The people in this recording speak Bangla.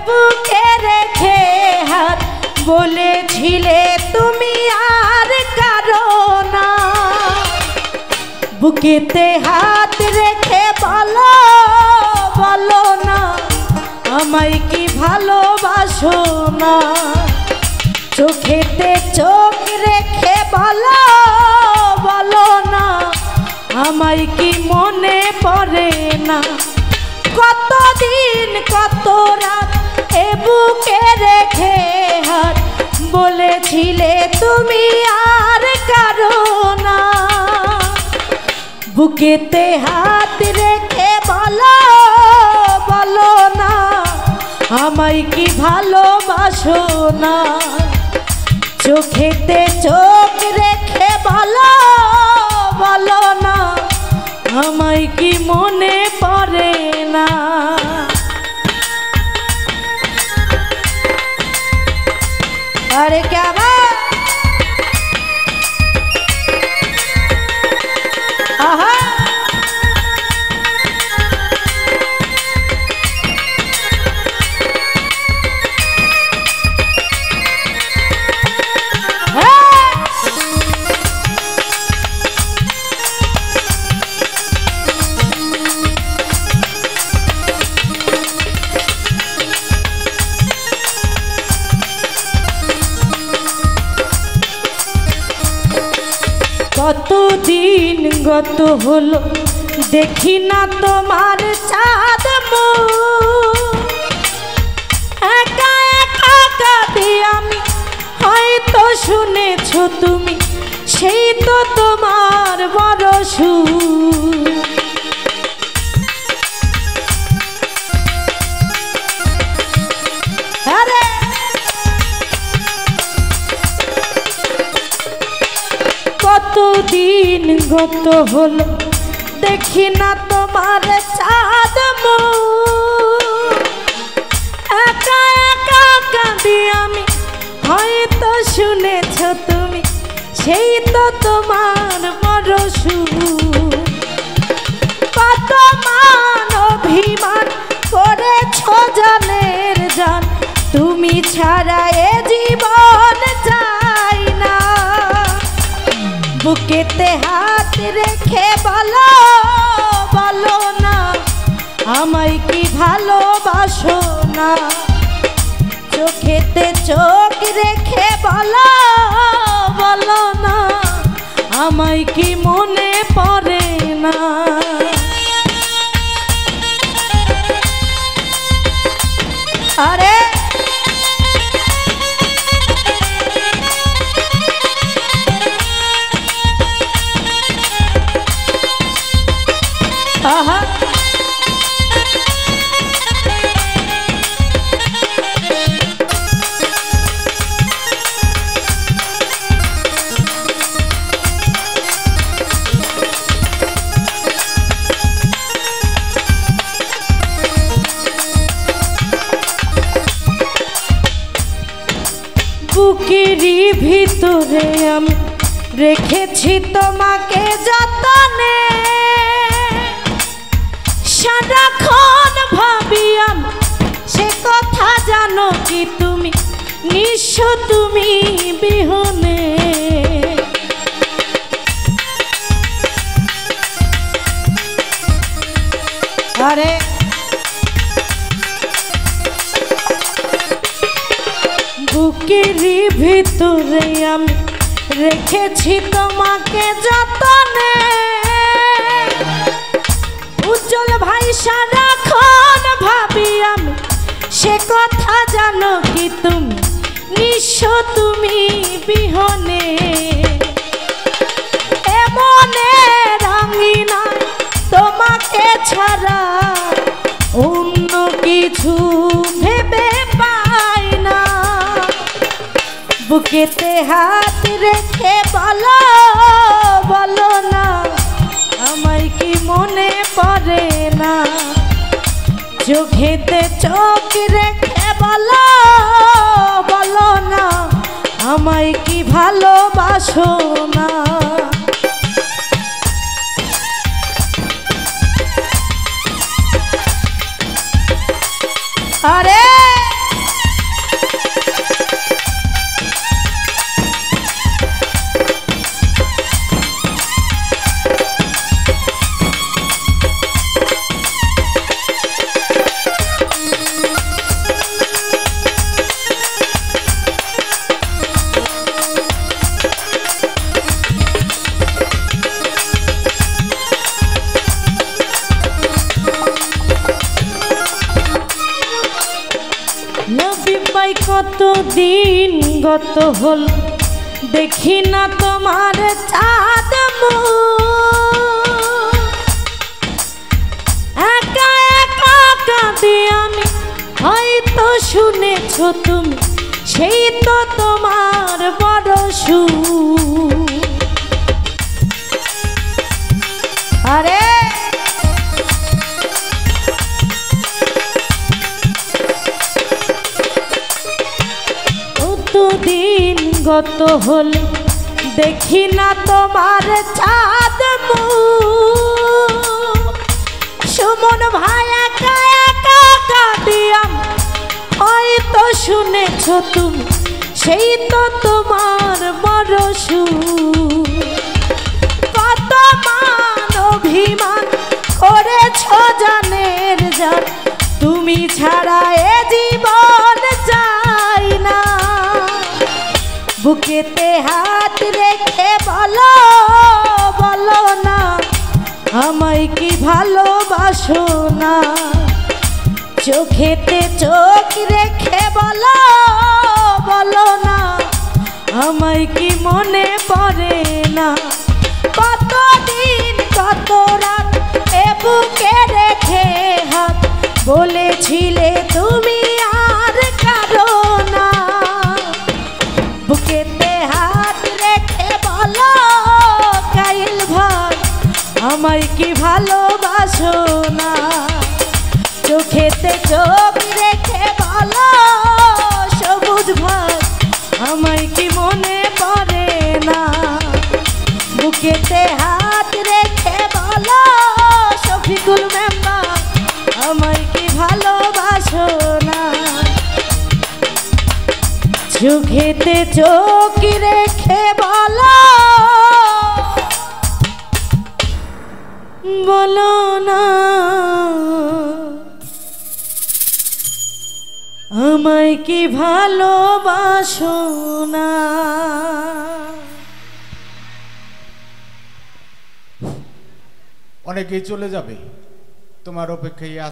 বুকে রেখে হাত বলেছিলে তুমি আর কারো না। বুকেতে হাত রেখে বলো বলো না আমায় কি ভালোবাসো না। চোখেতে চোখ রেখে বলো বলো না আমায় কি মনে পড়ে না। কতদিন কত রাত এ বুকে রেখে হাত বলেছিলে তুমি আর কারো না। বুকেতে হাত রেখে বলো বলো না আমায় কি ভালোবাসো না। চোখেতে চোখ রেখে বলো বলো না আমায় কি মনে পড়ে না। अरे क्या बात आहा কতদিন গত হলো দেখি না তোমার চাঁদ মুখ। একা একা কাঁদি আমি হয়তো শুনেছো তুমি সেই তো তোমার বড় সুখ। কতদিন গত হলো দেখি না তোমার চাঁদ মুখ। একা একা কাঁদি আমি হয়তো শুনেছো তুমি সেই তো তোমার বড় সুখ। কত মান অভিমান করেছো জানের জান তুমি ছাড়া এ জীবন চাই না। বুকেতে হাত রেখে বলো বলো না আমায় কি ভালোবাসো না। চোখেতে চোখ রেখে বলো বলো না আমায় কি মনে পড়ে না। আরে आहा বুকেরই ভিতরে আমি রেখেছি তোমাকে যতনে। সারাক্ষণ ভাবি আমি সে কথা জানো কি তুমি নিঃস্ব তুমি বিহনে। আরে বুকেরই ভিতরে আমি রেখেছি তোমাকে যতনে। উজ্জ্বল ভাই সারাক্ষণ ভাবি আমি সে কথা জানো কি তুমি নিঃস্ব তুমি বিহনে। এমনে রাঙিনা তোমাকে ছাড়া অন্য কিছু ভেবে পাই না। বুকেতে হাত রেখে বলো বলো না আমায় কি মনে পড়ে না। চোখেতে চোখ রেখে বলো বলো না আমায় কি ভালোবাসো না। আরে কতদিন গত হল দেখি না তোমার চাঁদ একা একা কাঁদি আমি, হয়তো শুনেছ তুমি সেই তো তোমার বড় সুর। আরে কতদিন গত হল দেখি না তোমার চাঁদ সুমন ভাই একা একা কাঁদি আমি, হয়তো শুনেছ তুমি সেই তো তোমার বড় সুর। কত মান অভিমান করেছ জানের জান, তুমি ছাড়া এ জীবন যায় না। বুকেতে হাত রেখে বলো বলো না আমায় কি ভালোবাসো না। চোখেতে চোখ রেখে বলো বলো না আমায় কি মনে পড়ে না। কতদিন কত রাত এ বুকে রেখে হাত, বলেছিলে তুমি আর কারো না। বুকেতে হাত রেখে বলো কাইল ভাই আমায় কি ভালোবাসো না। চোখেতে চোখ রেখে বলো সবুজ ভাই আমায় কি মনে পড়ে না। বুকেতে হাত রেখে বলো শফিকুল মেম্বার আমায় কি ভালোবাসো না। চোখেতে চোখ রেখে বলো বলো না আমায় কি ভালোবাসো না। অনেকেই চলে যাবে, তোমার অপেক্ষায়